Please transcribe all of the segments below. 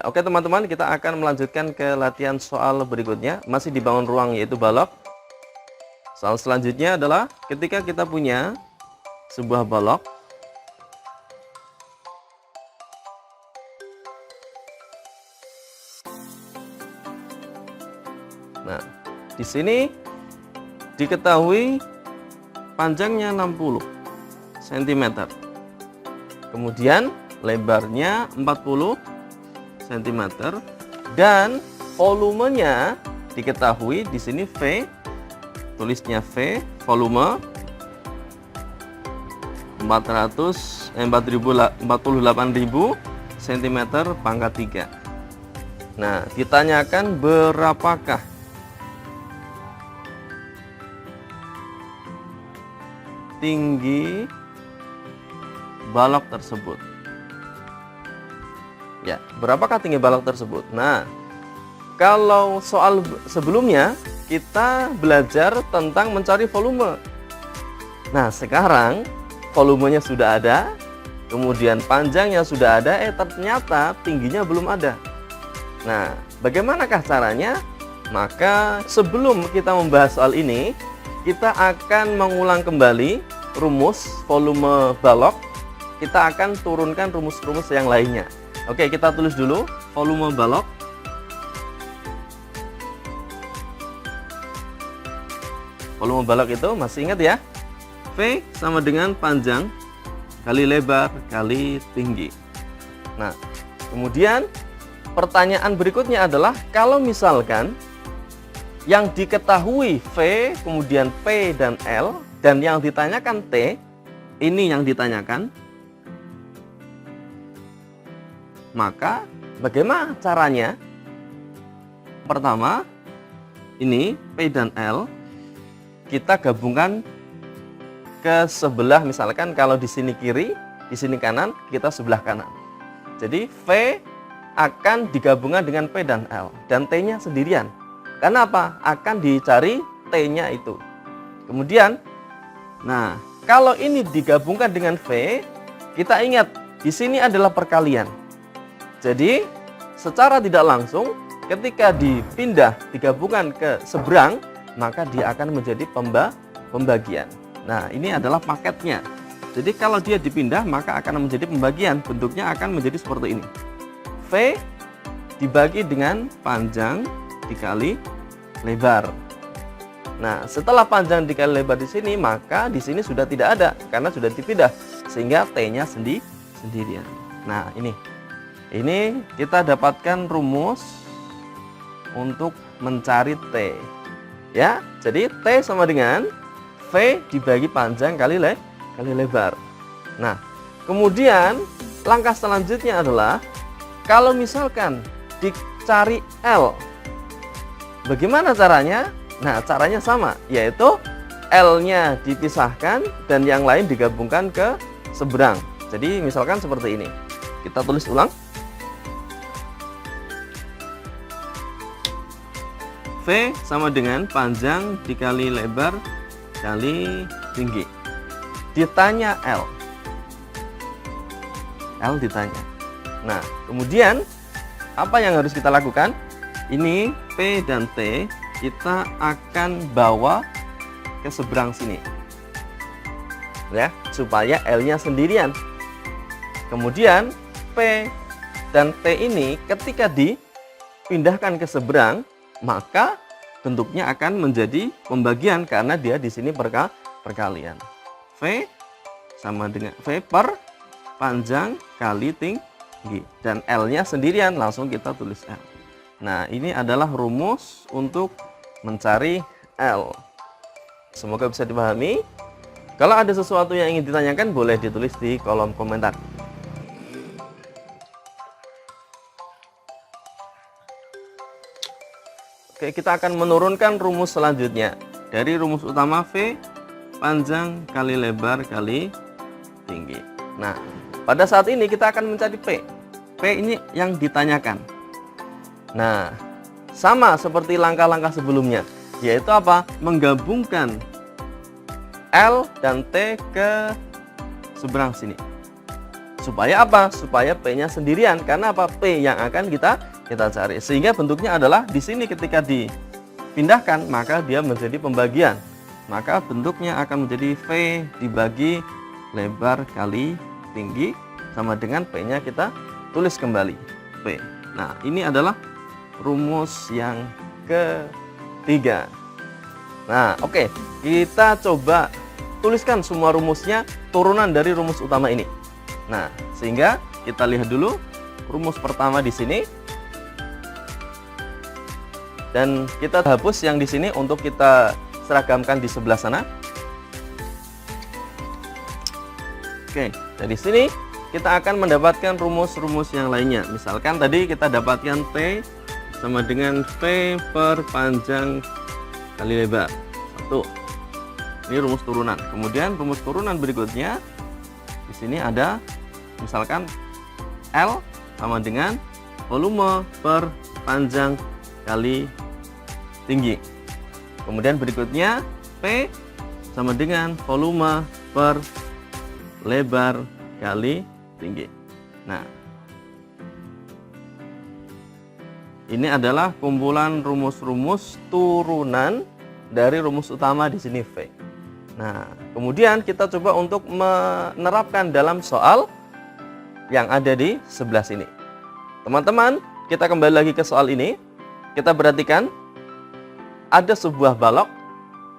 Ya, oke teman-teman, kita akan melanjutkan ke latihan soal berikutnya. Masih dibangun ruang yaitu balok. Soal selanjutnya adalah ketika kita punya sebuah balok. Nah, di sini diketahui panjangnya 60 cm. Kemudian lebarnya 40 cm dan volumenya diketahui di sini V, tulisnya V, volume 48.000 cm pangkat 3. Nah, ditanyakan berapakah tinggi balok tersebut. Ya, berapakah tinggi balok tersebut? Nah, kalau soal sebelumnya kita belajar tentang mencari volume. Nah, sekarang volumenya sudah ada, kemudian panjangnya sudah ada, ternyata tingginya belum ada. Nah, bagaimanakah caranya? Maka sebelum kita membahas soal ini, kita akan mengulang kembali rumus volume balok. Kita akan turunkan rumus-rumus yang lainnya. Oke, kita tulis dulu volume balok. Volume balok itu masih ingat ya? V sama dengan panjang kali lebar kali tinggi. Nah, kemudian pertanyaan berikutnya adalah kalau misalkan yang diketahui V, kemudian P dan L, dan yang ditanyakan T, ini yang ditanyakan, maka bagaimana caranya? Pertama, ini P dan L kita gabungkan ke sebelah, misalkan kalau di sini kiri, di sini kanan, kita sebelah kanan. Jadi V akan digabungkan dengan P dan L, dan T-nya sendirian. Karena apa? Akan dicari T-nya itu. Kemudian, nah, kalau ini digabungkan dengan V, kita ingat di sini adalah perkalian. Jadi, secara tidak langsung ketika dipindah, digabungkan ke seberang, maka dia akan menjadi pembagian. Nah, ini adalah paketnya. Jadi, kalau dia dipindah, maka akan menjadi pembagian. Bentuknya akan menjadi seperti ini. V dibagi dengan panjang dikali lebar. Nah, setelah panjang dikali lebar di sini, maka di sini sudah tidak ada karena sudah dipindah, sehingga T-nya sendirian. Nah, ini kita dapatkan rumus untuk mencari T. Ya, jadi T sama dengan V dibagi panjang kali lebar. Nah, kemudian langkah selanjutnya adalah kalau misalkan dicari L, bagaimana caranya? Nah, caranya sama, yaitu L-nya dipisahkan dan yang lain digabungkan ke seberang. Jadi misalkan seperti ini. Kita tulis ulang. V sama dengan panjang dikali lebar kali tinggi. Ditanya L. L ditanya. Nah, kemudian apa yang harus kita lakukan? Ini P dan T kita akan bawa ke seberang sini. Ya, supaya L-nya sendirian. Kemudian P dan T ini ketika dipindahkan ke seberang, maka bentuknya akan menjadi pembagian karena dia di sini perkalian. V sama dengan V per panjang kali tinggi dan L-nya sendirian, langsung kita tulis L. Nah, ini adalah rumus untuk mencari L. Semoga bisa dipahami. Kalau ada sesuatu yang ingin ditanyakan, boleh ditulis di kolom komentar. Oke, kita akan menurunkan rumus selanjutnya. Dari rumus utama V, panjang kali lebar kali tinggi. Nah, pada saat ini kita akan mencari P. P ini yang ditanyakan. Nah, sama seperti langkah-langkah sebelumnya, yaitu apa? Menggabungkan L dan T ke seberang sini. Supaya apa? Supaya P-nya sendirian. Karena apa? P yang akan kita cari. Sehingga bentuknya adalah di sini ketika dipindahkan, maka dia menjadi pembagian. Maka bentuknya akan menjadi V dibagi lebar kali tinggi, sama dengan P-nya kita tulis kembali P. Nah, ini adalah rumus yang ketiga. Nah, oke. Kita coba tuliskan semua rumusnya turunan dari rumus utama ini. Nah, sehingga kita lihat dulu rumus pertama di sini. Dan kita hapus yang di sini untuk kita seragamkan di sebelah sana. Oke, dari sini kita akan mendapatkan rumus-rumus yang lainnya. Misalkan tadi kita dapatkan T sama dengan V per panjang kali lebar. 1. Ini rumus turunan. Kemudian rumus turunan berikutnya di sini ada misalkan L sama dengan volume per panjang kali tinggi. Kemudian berikutnya P sama dengan volume per lebar kali tinggi. Nah, ini adalah kumpulan rumus-rumus turunan dari rumus utama di sini V. Nah, kemudian kita coba untuk menerapkan dalam soal yang ada di sebelah sini. Teman-teman, kita kembali lagi ke soal ini. Kita perhatikan ada sebuah balok,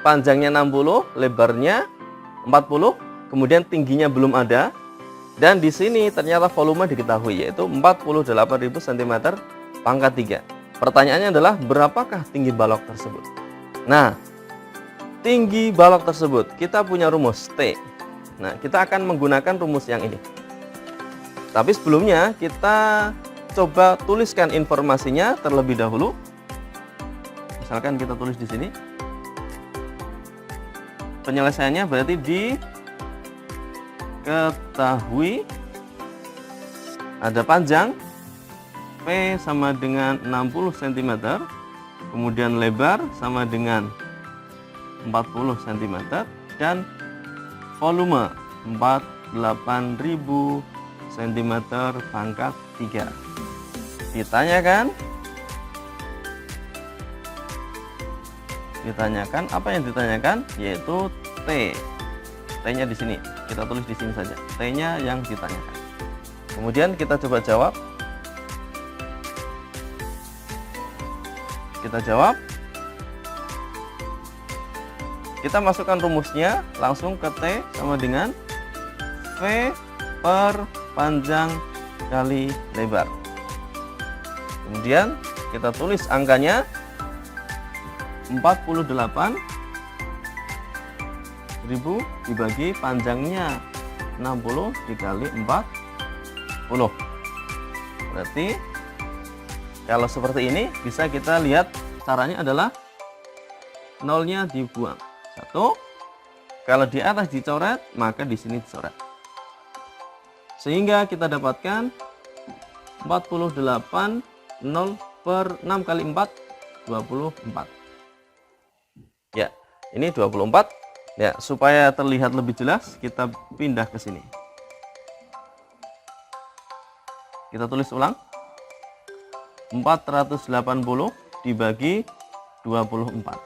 panjangnya 60, lebarnya 40, kemudian tingginya belum ada. Dan di sini ternyata volume diketahui, yaitu 48.000 cm pangkat 3. Pertanyaannya adalah berapakah tinggi balok tersebut? Nah, tinggi balok tersebut kita punya rumus T. Nah, kita akan menggunakan rumus yang ini. Tapi sebelumnya kita coba tuliskan informasinya terlebih dahulu. Misalkan kita tulis di sini. Penyelesaiannya berarti diketahui ada panjang P sama dengan 60 cm, kemudian lebar sama dengan 40 cm, dan volume 48.000 cm pangkat 3. Ditanyakan apa yang ditanyakan, yaitu T. T-nya di sini. Kita tulis di sini saja. T-nya yang ditanyakan. Kemudian kita coba jawab. Kita jawab. Kita masukkan rumusnya langsung ke T sama dengan V per panjang kali lebar. Kemudian kita tulis angkanya 48.000 dibagi panjangnya 60 dikali 40. Berarti kalau seperti ini bisa kita lihat caranya adalah nolnya dibuang. 1. Kalau di atas dicoret, maka di sini dicoret. Sehingga kita dapatkan 48, 0 per 6 kali 4, 24. Ya, ini 24. Ya, supaya terlihat lebih jelas, kita pindah ke sini. Kita tulis ulang. 480 dibagi 24.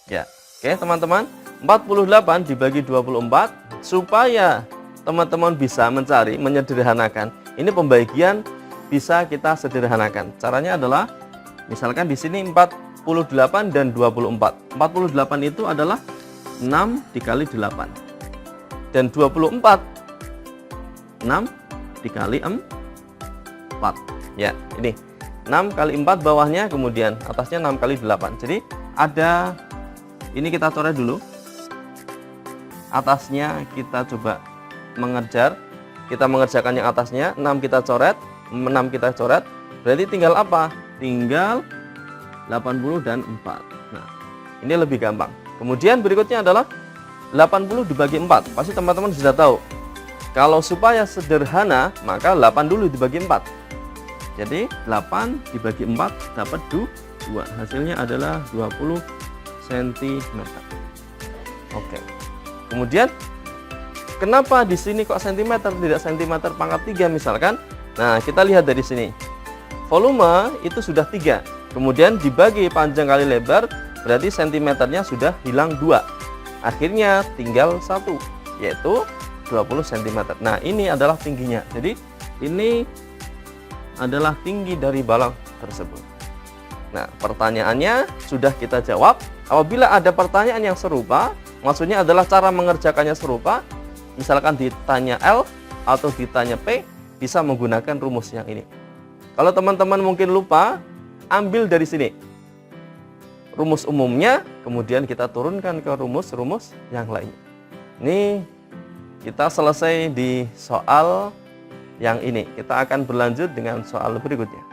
Ya, oke teman-teman. 48 dibagi 24 supaya teman-teman bisa mencari, menyederhanakan. Ini pembagian bisa kita sederhanakan. Caranya adalah misalkan di sini 48 dan 24. 48 itu adalah 6 dikali 8. Dan 24 6 dikali 4. Ya, ini 6 kali 4 bawahnya, kemudian atasnya 6 kali 8. Jadi ada, ini kita coret dulu. Atasnya kita coba mengejar. Kita mengerjakan yang atasnya, 6 kita coret, 6 kita coret. Berarti tinggal apa? Tinggal 80 dan 4. Nah, ini lebih gampang. Kemudian berikutnya adalah 80 dibagi 4. Pasti teman-teman sudah tahu. Kalau supaya sederhana, maka 8 dulu dibagi 4. Jadi 8 dibagi 4 dapat 2. Hasilnya adalah 20 cm. Oke. Kemudian kenapa di sini kok sentimeter tidak sentimeter pangkat 3 misalkan? Nah, kita lihat dari sini. Volume itu sudah 3. Kemudian dibagi panjang kali lebar, berarti sentimeternya sudah hilang 2. Akhirnya tinggal 1, yaitu 20 cm. Nah, ini adalah tingginya. Jadi, ini adalah tinggi dari balon tersebut. Nah, pertanyaannya sudah kita jawab. Apabila ada pertanyaan yang serupa, maksudnya adalah cara mengerjakannya serupa, misalkan ditanya L atau ditanya P, bisa menggunakan rumus yang ini. Kalau teman-teman mungkin lupa, ambil dari sini rumus umumnya, kemudian kita turunkan ke rumus-rumus yang lainnya. Ini kita selesai di soal yang ini. Kita akan berlanjut dengan soal berikutnya.